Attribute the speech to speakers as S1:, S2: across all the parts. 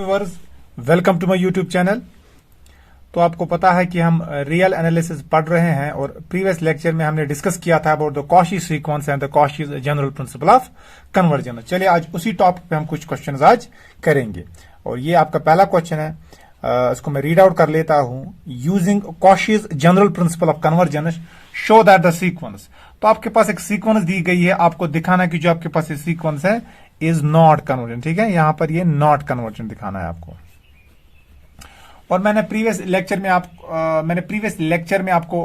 S1: Viewers, welcome to my YouTube channel. तो आपको पता है कि हम रियल एनालिसिस पढ़ रहे हैं और प्रीवियस लेक्चर में हमने डिस्कस किया था about the Cauchy sequence and the Cauchy general principle of conversion. चलिए आज उसी टॉपिक पे हम कुछ क्वेश्चन आज करेंगे और ये आपका पहला क्वेश्चन है। इसको मैं रीड आउट कर लेता हूं। Using Cauchy's general principle of conversion show that the sequence. तो आपके पास एक सीक्वेंस दी गई है, आपको दिखाना है कि जो आपके पास ये सीक्वेंस है इज नॉट कन्वर्जेंट। ठीक है, यहां पर ये नॉट कन्वर्जेंट दिखाना है आपको। और मैंने प्रीवियस लेक्चर में आपको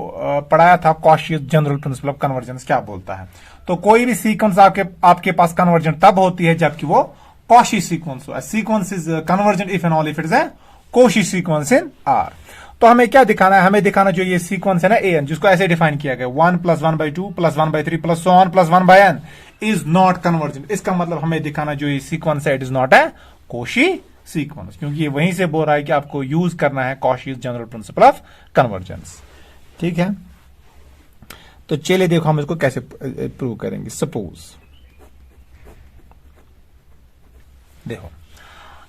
S1: पढ़ाया था Cauchy general principle of convergence क्या बोलता है। तो कोई भी सीक्वेंस आपके पास कन्वर्जेंट तब होती है जबकि वो कॉशी सीक्वेंस हो। Sequence is convergent if and all if it is a Cauchy sequence in are. तो हमें क्या दिखाना है, हमें दिखाना जो ये सीक्वेंस है ना ए एन, जिसको ऐसे डिफाइन किया गया 1 + 1/2 + 1/3 + so on + 1/n is not convergent. इसका मतलब हमें दिखाना जो ये सीक्वेंस है it is not a Cauchy sequence, क्योंकि ये वहीं से बोल रहा है कि आपको यूज करना है Cauchy's general principle of convergence. ठीक है, तो चलिए देखो हम इसको कैसे प्रूव करेंगे। सपोज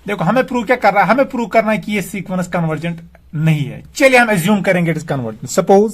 S1: देखो हमें प्रूव क्या कर रहा है, हमें प्रूव करना है कि ये सीक्वेंस कन्वर्जेंट नहीं है। चलिए हम एज्यूम करेंगे it is convergent. Suppose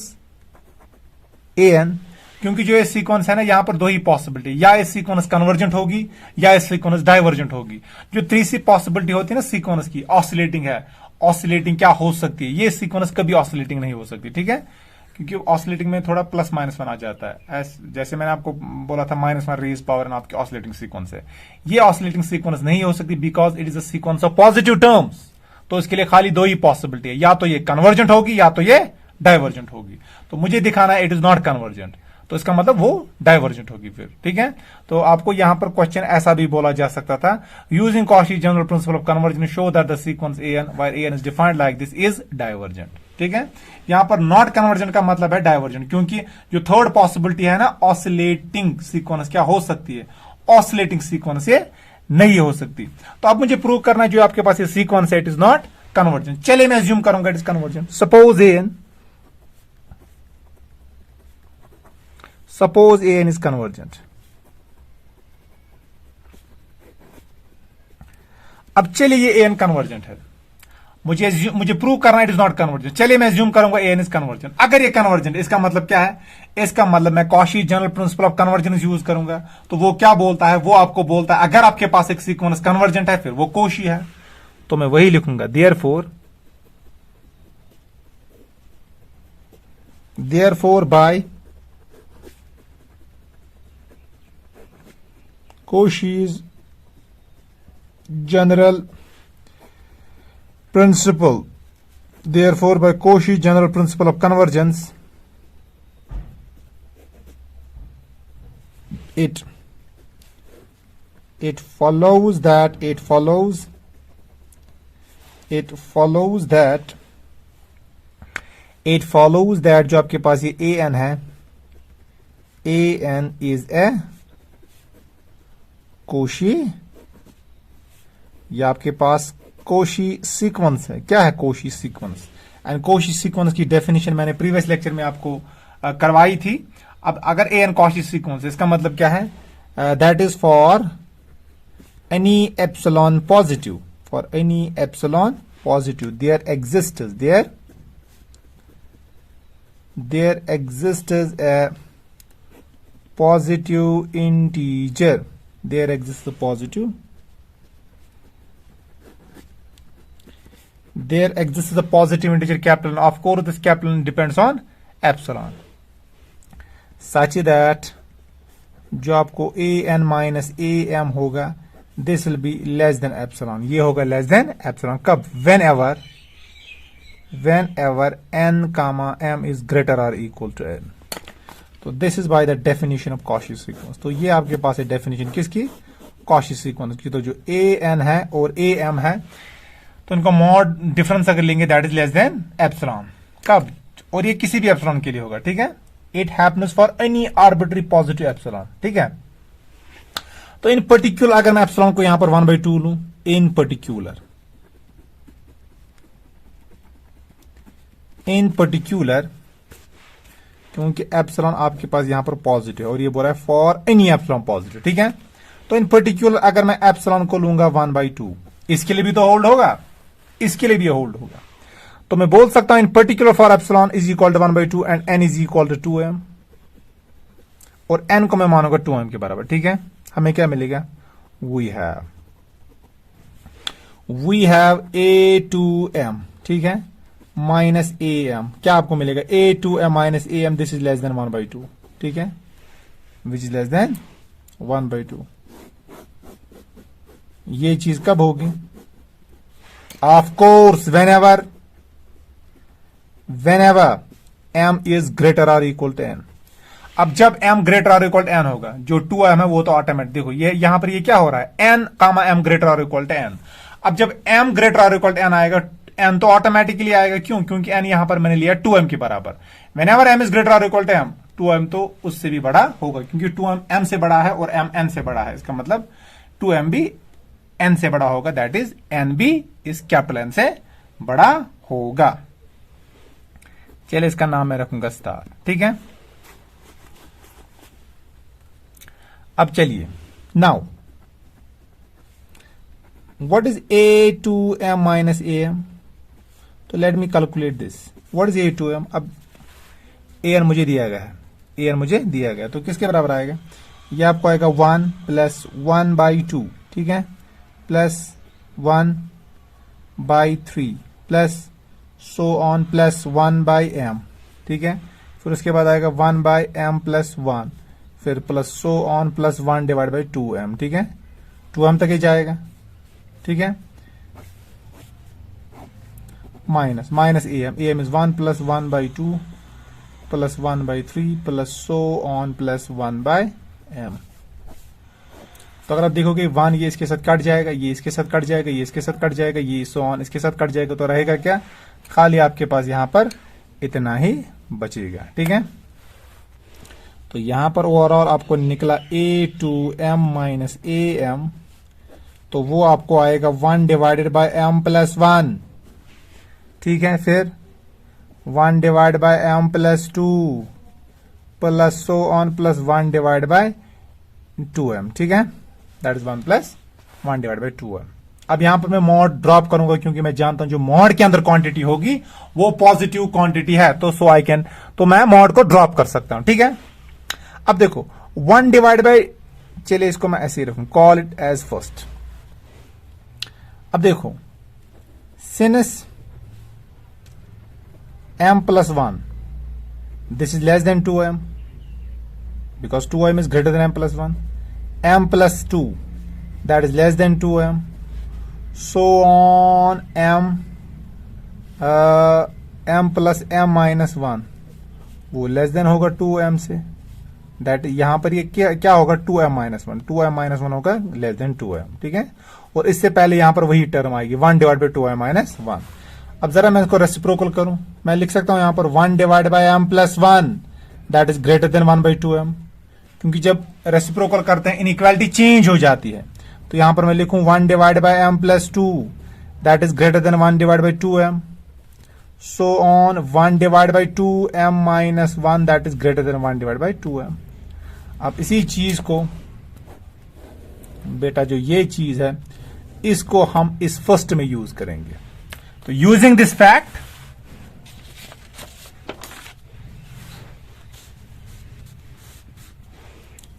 S1: a n, क्योंकि जो ये सीक्वेंस है ना यहां पर दो ही पॉसिबिलिटी, या ये सीक्वेंस कन्वर्जेंट होगी या ये सीक्वेंस डाइवर्जेंट होगी। जो तीसरी पॉसिबिलिटी होती है ना सीक्वेंस की, ऑसिलेटिंग है। ऑसिलेटिंग क्या हो सकती है, ये सीक्वेंस कभी ऑसिलेटिंग नहीं हो सकती। ठीक है, क्योंकि ऑसिलेटिंग में थोड़ा +-1 आ जाता है। जैसे मैंने आपको बोला था -1 रेज पावर एंड आपकी ऑसिलेटिंग सीक्वेंस है। ये ऑसिलेटिंग सीक्वेंस नहीं हो सकती because it is a sequence of positive terms. तो इसके लिए खाली दो ही पॉसिबिलिटी है, या तो ये कन्वर्जेंट होगी या तो ये डाइवर्जेंट होगी। तो मुझे दिखाना है इट इज नॉट कन्वर्जेंट, तो इसका मतलब वो डाइवर्जेंट होगी फिर। ठीक है, तो आपको यहां पर क्वेश्चन ऐसा भी बोला जा सकता था, using Cauchy general principle of conversion show that the sequence n where n is defined like this is divergent. ठीक है, यहां पर नॉट कन्वर्जेंट का मतलब है डाइवर्जेंट, क्योंकि जो थर्ड पॉसिबिलिटी है ना ऑसिलेटिंग सीक्वेंस क्या हो सकती है, ऑसिलेटिंग सीक्वेंस ये नहीं हो सकती। तो अब मुझे प्रूव करना है जो आपके पास ये सीक्वेंस है इट इज नॉट कन्वर्जेंट। चलिए मैं अज्यूम करूंगा it is convergent. Suppose a n is convergent. अब चलिए ये ए एन कन्वर्जेंट है, मुझे प्रूव करना है इट इज नॉट कन्वर्जेंट। चलिए मैं अज्यूम करूंगा ए एन इज कन्वर्जेंट। अगर ये कन्वर्जेंट, इसका मतलब क्या है, इसका मतलब मैं Cauchy general principle of convergence use करूंगा। तो वो क्या बोलता है, वो आपको बोलता है अगर आपके पास एक सीक्वेंस कन्वर्जेंट है फिर वो कॉशी है। तो मैं वही लिखूंगा, therefore by Cauchy's general principle, therefore by Cauchy's general principle of convergence it follows that जो आपके पास ये ए एन है, ए एन इज ए कॉशी, या आपके पास कॉशी सीक्वेंस है। क्या है Cauchy sequence? And Cauchy sequence की डेफिनेशन मैंने प्रीवियस लेक्चर में आपको करवाई थी। अब अगर ए एन कॉशी सीक्वेंस, इसका मतलब क्या है, that is for any epsilon positive, there exists a positive integer. There exists a positive integer capital. Of course this capital depends on epsilon such that जो आपको a n minus a m होगा this will be less than epsilon. ये होगा less than epsilon कब, whenever n comma m is greater or equal to n. तो this is by the definition of Cauchy sequence. तो ये आपके पास है definition किसकी, कॉशी सीक्वेंस की। तो जो ए एन है और ए एम है तो इनका मॉड डिफरेंस अगर लेंगे that is less then epsilon कब, और ये किसी भी एप्सिलॉन के लिए होगा। ठीक है, it happens for any arbitrary positive epsilon. ठीक है, तो इन पर्टिकुलर अगर मैं एप्सिलॉन को यहां पर 1/2 लूं, इन पर्टिकुलर क्योंकि एप्सिलॉन आपके पास यहां पर पॉजिटिव और ये बोल रहा है फॉर एनी एप्सिलॉन पॉजिटिव। ठीक है, तो इन पर्टिकुलर अगर मैं एप्सिलॉन को लूंगा 1/2, इसके लिए भी तो होल्ड होगा, इसके लिए भी होल्ड होगा। तो मैं बोल सकता हूं in particular for epsilon is equal to 1/2 and n is equal to 2m, और एन को मैं मानूंगा 2m के बराबर। ठीक है, हमें क्या मिलेगा, वी हैव a2m, ठीक है, माइनस am, क्या आपको मिलेगा a2m minus am, this is less than 1/2, ठीक है, विच इज लेस देन 1/2। ये चीज कब होगी, of course whenever m is greater और इक्वल टू n। अब जब m ग्रेटर और इक्वल टू n होगा, जो 2m है वो तो ऑटोमेटिक, देखो ये यहां पर ये क्या हो रहा है, n कामा m ग्रेटर और इक्वल टू n। अब जब m ग्रेटर और इक्वल टू n आएगा, n तो ऑटोमेटिकली आएगा, क्यों, क्योंकि n यहां पर मैंने लिया 2m के बराबर। व्हेनेवर m इज ग्रेटर और इक्वल टू m, 2m तो उससे भी बड़ा होगा, क्योंकि 2m m से बड़ा है और m n से बड़ा है, इसका मतलब 2m भी n से बड़ा होगा, दैट इज n भी इस कैपिटल N से बड़ा होगा। चलिए इसका नाम मैं रखूंगा स्टार, ठीक है। अब चलिए, now what is a2m minus am, तो let me calculate this, what is a2m। अब an मुझे दिया गया है, an मुझे दिया गया, तो किसके बराबर आएगा, ये आपको आएगा 1 प्लस 1/2, ठीक है, plus 1/3 plus so on plus 1/m, ठीक है, फिर उसके बाद आएगा 1/m प्लस 1, फिर plus so on plus 1/2m, ठीक है, 2m तक ही जाएगा, ठीक है, minus am is 1 plus 1/2 plus 1/3 plus so on plus 1/m। तो अगर आप देखोगे 1 ये इसके साथ कट जाएगा, ये इसके साथ कट जाएगा, ये इसके साथ कट जाएगा, ये सो ऑन इसके साथ कट जाएगा, तो रहेगा क्या, खाली आपके पास यहां पर इतना ही बचेगा, ठीक है। तो यहां पर ओवरऑल आपको निकला a2m माइनस am, तो वो आपको आएगा 1/m प्लस 1, ठीक है, फिर 1/m plus 2 plus so on plus 1/2m, ठीक है, दैट इज 1 प्लस 1/2m। अब यहां पर मैं मॉड ड्रॉप करूंगा, क्योंकि मैं जानता हूं जो मॉड के अंदर क्वांटिटी होगी वो पॉजिटिव क्वांटिटी है, तो मैं मॉड को ड्रॉप कर सकता हूं, ठीक है। अब देखो 1/, चलिए इसको मैं ऐसे ही रखूं, कॉल इट एज फर्स्ट। अब देखो since m plus 1, this is less than 2m, because 2m is greater than m plus 1, m plus 2 that is less than 2m, so on m plus m minus 1 वो less than होगा 2m से, that यहां पर ये क्या होगा 2m minus 1, 2m minus 1 होगा less than 2m, ठीक है, और इससे पहले यहां पर वही टर्म आएगी 1/2m माइनस 1। अब जरा मैं इसको रेसिप्रोकल करूं, मैं लिख सकता हूं यहां पर 1/m plus 1 that is greater then 1/2m, क्योंकि जब रेसिप्रोकल करते हैं इनइक्वालिटी चेंज हो जाती है, तो यहां पर मैं लिखूं 1/m plus 2 that is greater then 1/2m, so on 1/2m minus 1 that is greater then 1/2m। अब इसी चीज को बेटा, जो ये चीज है, इसको हम इस फर्स्ट में यूज करेंगे। तो using this fact,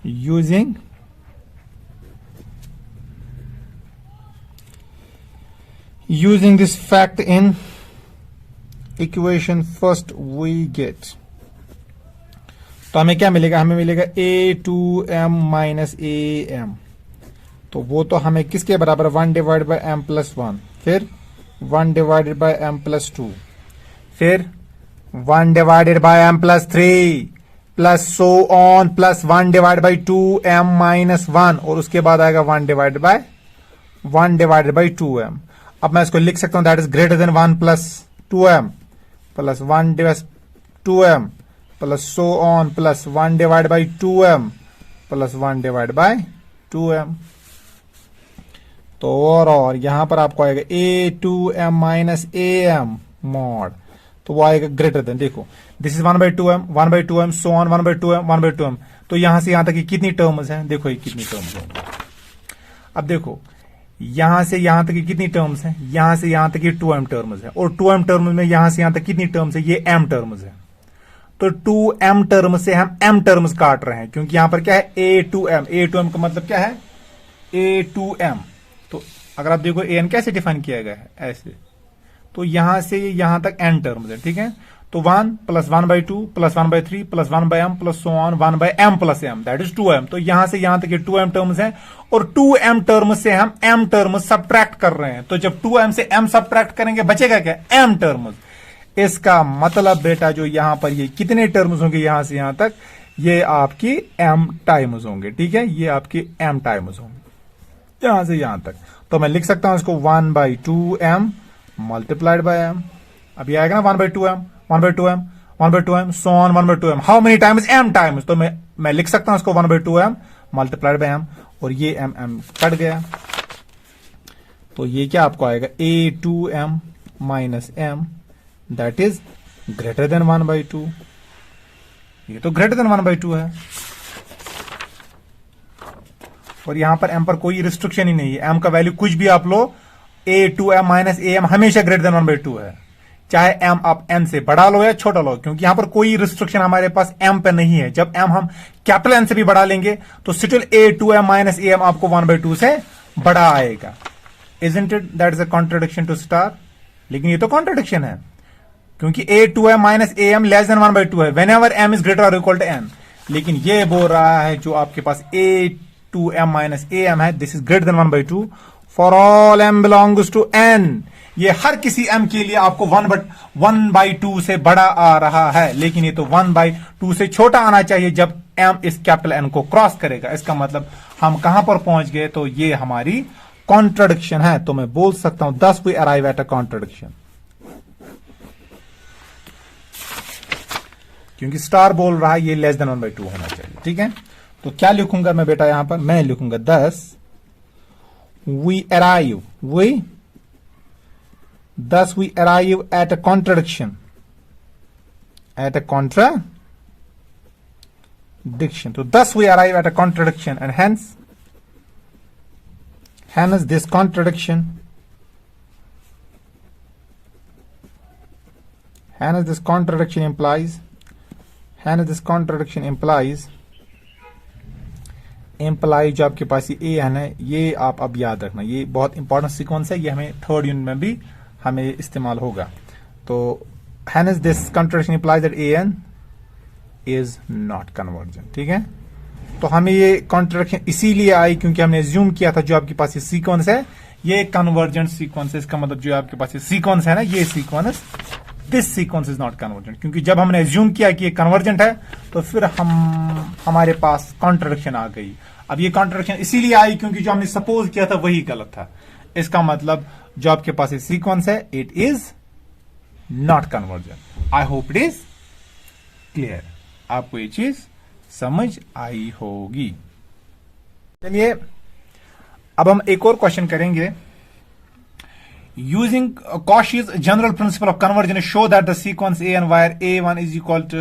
S1: using this fact in equation first we get, तो हमें क्या मिलेगा, हमें मिलेगा a2m माइनस am, तो वो तो हमें किसके बराबर 1/m प्लस 1, फिर 1/m प्लस 2, फिर 1/m plus 3 plus so on plus 1/2m minus 1, और उसके बाद आएगा 1/2m। अब मैं इसको लिख सकता हूं that is greater then 1 plus 2m plus 1/2m plus so on plus 1/2m plus 1/2m। तो और यहां पर आपको आएगा a2m माइनस am मॉड, तो वो आएगा ग्रेटर देन, देखो this is 1/2m so on 1/2m, तो यहां से यहां तक कितनी टर्म्स हैं, देखो ये कितनी टर्म्स हैं। अब देखो यहां से यहां तक की कितनी टर्म्स हैं, यहां से यहां तक ये 2m टर्म्स है, और 2m टर्म्स में यहां से यहां तक कितनी टर्म्स है, ये m टर्म्स है। तो 2m टर्म से हम m टर्म्स काट रहे हैं, क्योंकि यहां पर क्या है a2m, a2m का मतलब क्या है a2m। तो अगर आप देखो an कैसे डिफाइन किया गया है, ऐसे, तो यहां से यहां तक n टर्म्स है, ठीक है। तो 1 plus 1/2 plus 1/3 plus 1/m plus so on 1/m plus m, that is 2m। तो यहां से यहां तक ये 2m टर्म्स हैं, और 2m टर्म से हम m टर्म्स सब्ट्रैक्ट कर रहे हैं। तो जब 2m से m सब्ट्रैक्ट करेंगे बचेगा क्या, m टर्म्स। इसका मतलब बेटा जो यहां पर ये कितने टर्म्स होंगे यहां से यहां तक, ये आपकी m टाइम्स होंगे, ठीक है, ये आपकी m टाइम्स होंगे यहां से यहां तक। तो मैं लिख सकता हूं इसको 1/2m मल्टीप्लाइड बाय m। अब ये आएगा ना 1/2m 1/2m 1/2m so on 1/2m, how many times m times. तो मैं लिख सकता हूं इसको 1/2m मल्टीप्लाइड बाय m, और ये m कट गया। तो ये क्या आपको आएगा a2m minus m, that is greater than 1/2। ये तो ग्रेटर देन 1/2 है, और यहां पर m पर कोई रिस्ट्रिक्शन ही नहीं है, m का वैल्यू कुछ भी आप लो, a2m माइनस am हमेशा ग्रेटर देन 1/2 है, चाहे m आप n से बड़ा लो या छोटा लो, क्योंकि यहां पर कोई रिस्ट्रिक्शन हमारे पास m पे नहीं है। जब m हम कैपिटल N से भी बढ़ा लेंगे तो स्टिल a2m माइनस am आपको 1/2 से बड़ा आएगा। Isn't it that is a contradiction to star. लेकिन ये तो कॉन्ट्रडिक्शन है, क्योंकि a2m minus am less than 1/2 है व्हेनेवर m इज ग्रेटर और इक्वल टू n। लेकिन ये बोल रहा है जो आपके पास a2m माइनस am है, this is greater than 1/2 for all m belongs to n। ये हर किसी m के लिए आपको 1/2 से बड़ा आ रहा है, लेकिन ये तो 1/2 से छोटा आना चाहिए जब m इस कैपिटल N को क्रॉस करेगा। इसका मतलब हम कहां पर पहुंच गए, तो ये हमारी कॉन्ट्रडिक्शन है। तो मैं बोल सकता हूं thus we arrive at a contradiction, क्योंकि स्टार बोल रहा है ये लेस देन 1/2 होना चाहिए, ठीक है। तो क्या लिखूंगा मैं बेटा, यहां पर मैं लिखूंगा thus we arrive at a contradiction, So thus we arrive at a contradiction, and hence this contradiction implies जो आपके पास ये an है, ये आप अब याद रखना, ये बहुत इंपॉर्टेंट सीक्वेंस है, ये हमें थर्ड यूनिट में भी हमें इस्तेमाल होगा। तो hence this contradiction implies that an is not convergent, ठीक है। तो हमें ये कॉन्ट्रडिक्शन इसीलिए आई क्योंकि हमने एज्यूम किया था जो आपके पास ये सीक्वेंस है ये कन्वर्जेंट सीक्वेंस है। इसका मतलब जो आपके पास ये सीक्वेंस है ना, ये sequence, this sequence is not convergent, क्योंकि जब हमने एज्यूम किया कि ये कन्वर्जेंट है तो फिर हमारे पास कॉन्ट्रडिक्शन आ गई। अब ये कॉन्ट्रडिक्शन इसीलिए आई क्योंकि जो हमने सपोज किया था वही गलत था। इसका मतलब जो आपके पास ये सीक्वेंस है it is not convergent. I hope it is clear, आपको ये चीज समझ आई होगी। चलिए अब हम एक और क्वेश्चन करेंगे। Using Cauchy's general principle of conversion show that the sequence a n where a1 is equal to,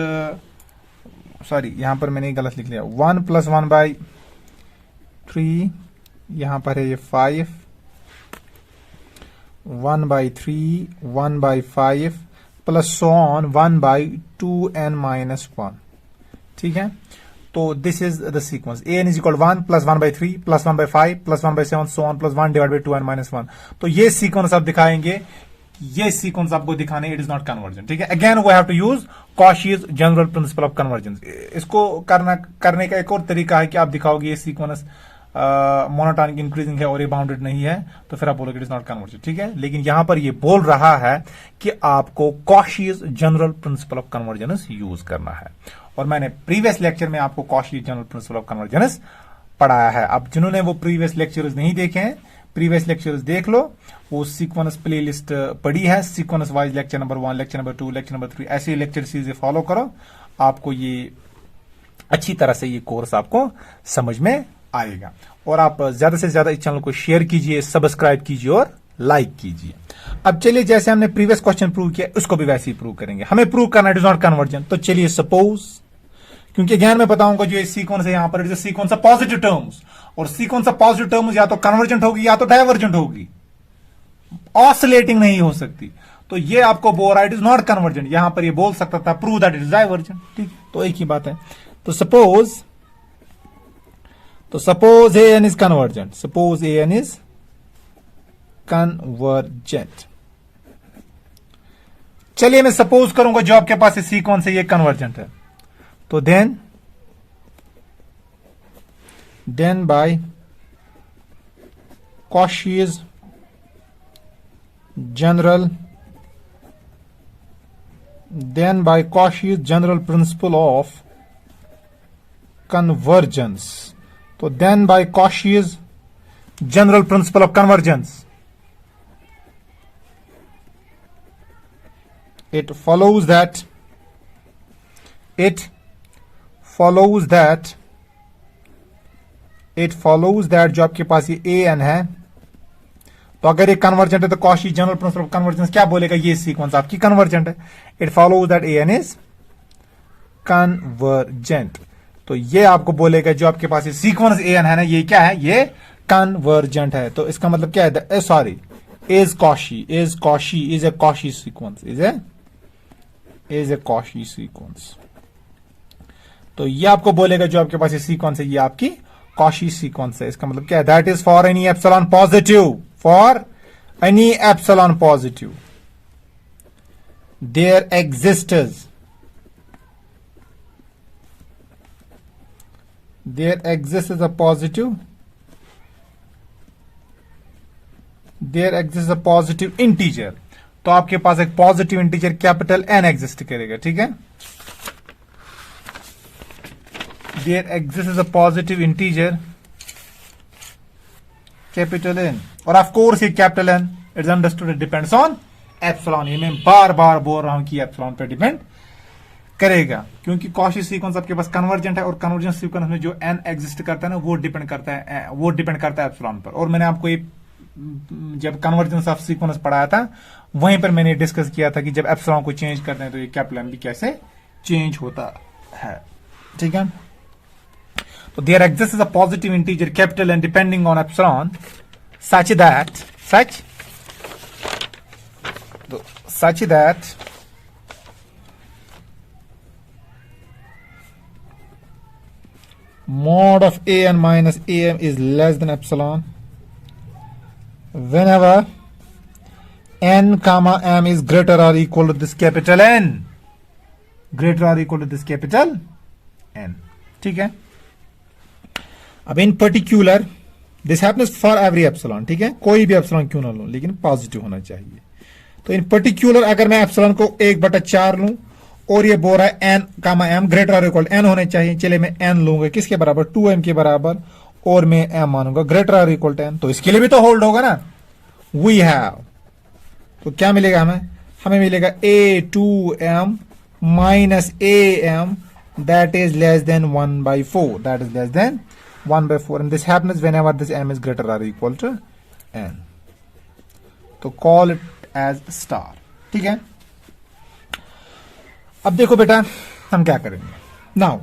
S1: sorry यहां पर मैंने गलत लिख लिया, 1 + 1/3, यहां पर है ये 5, 1/3, 1/5 प्लस सो ऑन 1/2n-1, ठीक है। तो this is the sequence an is equal 1 + 1/3 + 1/5 + 1/7 so on +1 / 2n-1। तो ये सीक्वेंस आप दिखाएंगे, ये सीक्वेंस आपको दिखाने इट इज नॉट कन्वर्जेंट, ठीक है। Again we have to use Cauchy's general principle of convergence. इसको करने का एक और तरीका है कि आप दिखाओगे ये सीक्वेंस मोनोटोनिक इंक्रीजिंग है और ये बाउंडेड नहीं है, तो फिर आप बोलोगे इट इज नॉट कन्वर्जेंट, ठीक है। लेकिन यहां पर ये बोल रहा है कि आपको Cauchy's general principle of convergence use करना है, और मैंने प्रीवियस लेक्चर में आपको Cauchy's general principle of convergence पढ़ाया है। अब जिन्होंने वो प्रीवियस लेक्चर्स नहीं देखे हैं, प्रीवियस लेक्चर्स देख लो, वो सीक्वेंस प्लेलिस्ट पड़ी है, sequence wise lecture number 1, lecture number 2, lecture number 3, ऐसे लेक्चर सीरीज फॉलो करो, आपको ये अच्छी तरह से ये कोर्स आपको समझ में आएगा। और आप ज्यादा से ज्यादा इस चैनल को शेयर कीजिए, सब्सक्राइब कीजिए और लाइक कीजिए। अब चलिए जैसे हमने प्रीवियस क्वेश्चन प्रूव किया उसको भी वैसे ही प्रूव करेंगे। हमें प्रूव करना इट इज नॉट कन्वर्जेंट। तो चलिए सपोज क्योंकि अगेन मैं बताऊंगा जो ये सीक्वेंस है यहां पर जो सीक्वेंस ऑफ पॉजिटिव टर्म्स, और सीक्वेंस ऑफ पॉजिटिव टर्म्स या तो कन्वर्जेंट होगी या तो डाइवर्जेंट होगी, ऑसिलेटिंग नहीं हो सकती। तो ये आपको बोल रहा है इट इज नॉट कन्वर्जेंट, यहां पर ये बोल सकता था prove that it is divergent. ठीक, तो एक ही बात है। तो suppose a n is convergent, suppose a n is convergent. चलिए मैं सपोज करूंगा जो आपके पास सीक्वेंस है ये कन्वर्जेंट है, तो then by Cauchy's general principle of convergence, तो then by Cauchy's general principle of convergence it follows that जो आपके पास ये ए एन है, तो अगर ये कन्वर्जेंट है तो Cauchy general principle of convergence क्या बोलेगा, ये सीक्वेंस आपकी कन्वर्जेंट है। It follows that a n is convergent, तो ये आपको बोलेगा जो आपके पास ये सीक्वेंस ए एन है ना, ये क्या है, ये कन्वर्जेंट है। तो इसका मतलब क्या है, sorry, is Cauchy is a Cauchy sequence, is a Cauchy sequence. तो ये आपको बोलेगा जो आपके पास ये सीक्वेंस है ये आपकी कॉशी सीक्वेंस है। इसका मतलब क्या है, that is for any epsilon positive, for any epsilon positive there exists a positive integer. तो आपके पास एक positive integer capital n exist करेगा, ठीक है। There exist a positive integer capital n, और ऑफ कोर्स ये capital n it's understood it depends on epsilon. ये मैं बार बार बोल रहा हूं कि एप्सिलॉन पे डिपेंड करेगा, क्योंकि कॉशी सीक्वेंस आपके पास कन्वर्जेंट है, और कन्वर्जेंट सीक्वेंस में जो एन एग्जिस्ट करता है ना वो डिपेंड करता है एप्सिलॉन पर। और मैंने आपको ये जब कन्वर्जेंस ऑफ सीक्वेंस पढ़ाया था वहीं पर मैंने डिस्कस किया था कि जब एप्सिलॉन को चेंज करते हैं तो ये कैपिटल एन भी कैसे चेंज होता है, ठीक है। तो there exist a positive integer capital n depending on epsilon such that mod of an minus am is less than epsilon whenever n comma m is greater or equal to this capital N, ठीक है। अब इन particular this happens for every epsilon, ठीक है, कोई भी epsilon क्यों ना लो लेकिन पॉजिटिव होना चाहिए। तो इन पर्टिकुलर अगर मैं एप्सिलॉन को 1/4 लूं और ये बोल रहा है एन कामा एम ग्रेटर और इक्वल एन होने चाहिए, चलिए मैं एन लूंगा किसके बराबर, 2m के बराबर, और मैं एम मानूंगा ग्रेटर और इक्वल टू एन, तो इसके लिए भी तो होल्ड होगा ना। वी हैव, तो क्या मिलेगा हमें मिलेगा a2m minus am that is less than 1/4, that is less than 1/4, and this happens whenever this m is greater or equal to n, तो call it as star, ठीक है। अब देखो बेटा हम क्या करेंगे, नाउ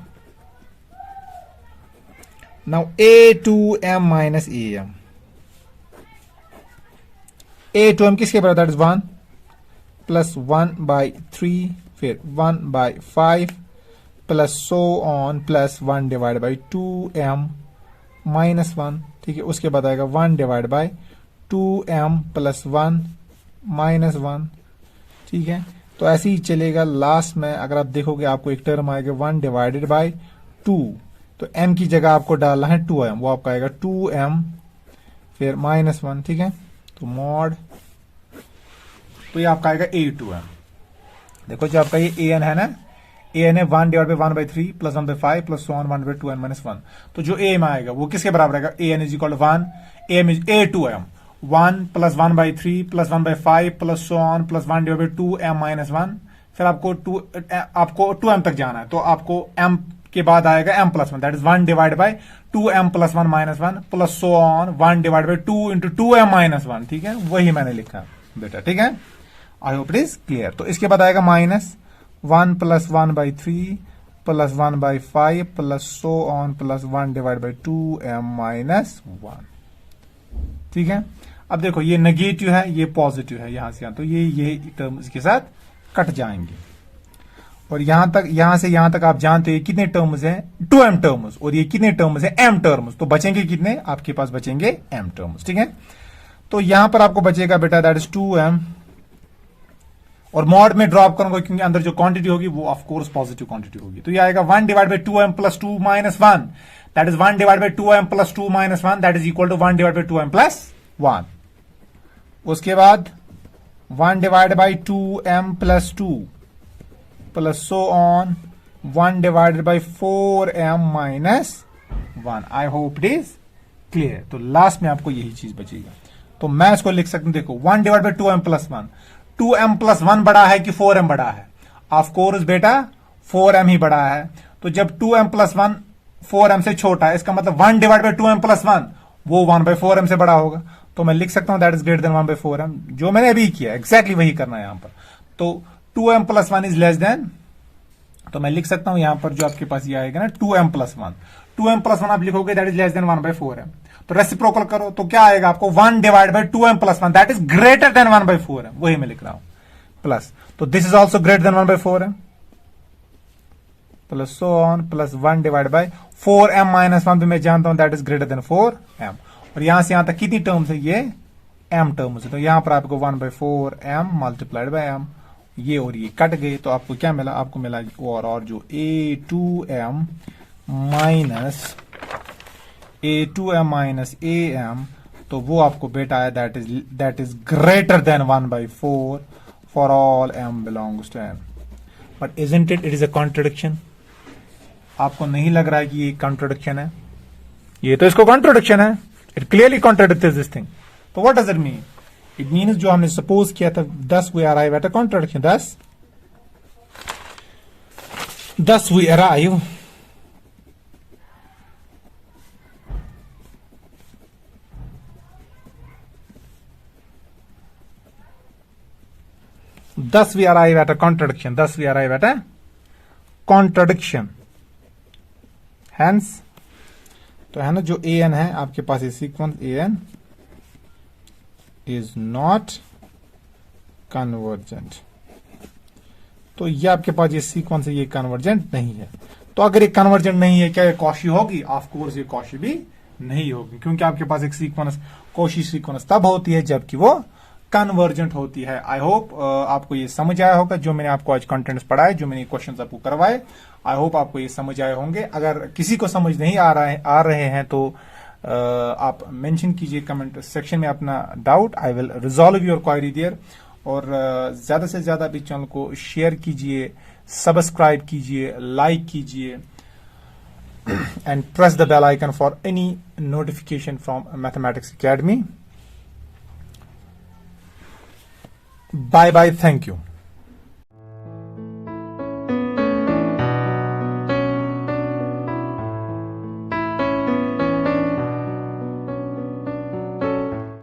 S1: a2m माइनस a2m किसके बराबर, दैट इज 1 प्लस 1/3 फिर 1/5 plus so on plus 1 divide by 2m minus 1, ठीक है। उसके बाद आएगा 1 divide by 2m plus 1 minus 1, ठीक है। तो ऐसे ही चलेगा, लास्ट में अगर आप देखोगे आपको एक टर्म आएगा 1 डिवाइडेड बाई 2, तो m की जगह आपको डालना है 2m, वो आपका आएगा 2m फिर माइनस 1, ठीक है। तो मॉड, तो ये आपका आएगा a2m। देखो जो आपका ये an है ना, an है 1 divide by 1/3 plus 1/5 plus 1/2n minus 1, तो जो am आएगा वो किसके बराबर आएगा, an is equal to 1, am is a2m 1 plus 1/3 plus 1/5 plus so on plus 1 divide by 2m minus 1, फिर आपको 2m तक जाना है, तो आपको m के बाद आएगा m plus 1, that is 1 divide by 2m plus 1 minus 1 plus so on 1 divide by 2 into 2m minus 1, ठीक है, वही मैंने लिखा बेटा, ठीक है। आई होप इट इज क्लियर। तो इसके बाद आएगा minus 1 plus 1/3 plus 1/5 plus so on plus 1 divide by 2m minus 1। ठीक है, अब देखो ये नेगेटिव है, ये पॉजिटिव है, यहां से यहां, तो ये टर्म इसके साथ कट जाएंगे। और यहां से यहां तक आप जानते हैं कितने टर्म्स हैं, 2m टर्म्स, और ये कितने टर्म्स हैं, m टर्म्स। तो बचेंगे कितने, आपके पास बचेंगे m टर्म्स। ठीक है, तो यहां पर आपको बचेगा बेटा दैट इज 2m, और मॉड में ड्रॉप करूंगा क्योंकि अंदर जो क्वांटिटी होगी वो ऑफ कोर्स पॉजिटिव क्वांटिटी होगी। तो ये आएगा 1 divide by 2m plus 2 minus 1, that is 1 divide by 2m plus 2 minus 1, that is equal to 1 divide by 2m plus 1। उसके बाद 1 divide by 2m plus 2 plus so on 1 divided by 4m minus 1। I hope it is clear. तो last में आपको यही चीज बचेगा। तो मैं इसको लिख सकता हूं, देखो 1 divide by 2m plus 1, 2m plus 1 बड़ा है कि 4m बड़ा है? ऑफ कोर्स बेटा 4m ही बड़ा है। तो जब 2m प्लस 1 4m से छोटा है, इसका मतलब 1 डिवाइड बाई 2m प्लस 1 वो 1/4m से बड़ा होगा। तो मैं लिख सकता हूं that is greater then 1/4m, जो मैंने अभी किया एग्जैक्टली वही करना है यहां पर। तो 2m plus 1 is less then, तो मैं लिख सकता हूं यहां पर जो आपके पास ये आएगा ना 2m प्लस 1, 2m प्लस 1 आप लिखोगे that is less then 1/4m। तो रेसिप्रोकल करो तो क्या आएगा आपको, 1 divide by 2m plus 1 that is greater then 1/4m, वही मैं लिख रहा हूं प्लस। तो this is also greater than 1/4m plus so on plus 1 divide by 4m minus 1 भी मैं जानता हूं that is greater then 4m। और यहां से यहां तक कितनी टर्म्स है, ये m टर्म्स है। तो यहां पर आपको 1/4m मल्टीप्लाइड बाई m, ये और ये कट गए, तो आपको क्या मिला, आपको मिला और जो a2m माइनस am, तो वो आपको बेटा है that is greater than 1/4 for all m belongs to m। But isn't it is a contradiction? आपको नहीं लग रहा है कि ये कॉन्ट्रडिक्शन है? ये तो इसको कॉन्ट्रडिक्शन है, it clearly contradicts this thing. तो what does it mean? It means जो हमने सपोज किया था 10 we arrive at a contradiction, 10 we arrive thus we arrive at a contradiction, thus we arrive at a contradiction। hence तो है ना जो an है आपके पास ये sequence an is not convergent, तो ये आपके पास ये सीक्वेंस है ये कन्वर्जेंट नहीं है। तो अगर ये कन्वर्जेंट नहीं है क्या ये कॉशी होगी? ऑफ कोर्स ये कॉशी भी नहीं होगी, क्योंकि आपके पास एक सीक्वेंस कॉशी सीक्वेंस तब होती है जबकि वो कन्वर्जेंट होती है। आई होप आपको ये समझ आया होगा जो मैंने आपको आज कंटेंट्स पढ़ाए, जो मैंने क्वेश्चंस आपको करवाए। आई होप आपको ये समझ आए होंगे। अगर किसी को समझ नहीं आ रहे हैं तो आप मेंशन कीजिए कमेंट सेक्शन में अपना doubt, I will resolve your query there. और ज्यादा से ज्यादा भी चैनल को शेयर कीजिए, सब्सक्राइब कीजिए, लाइक कीजिए and press the bell icon for any notification from mathematics academy. Bye bye. Thank you.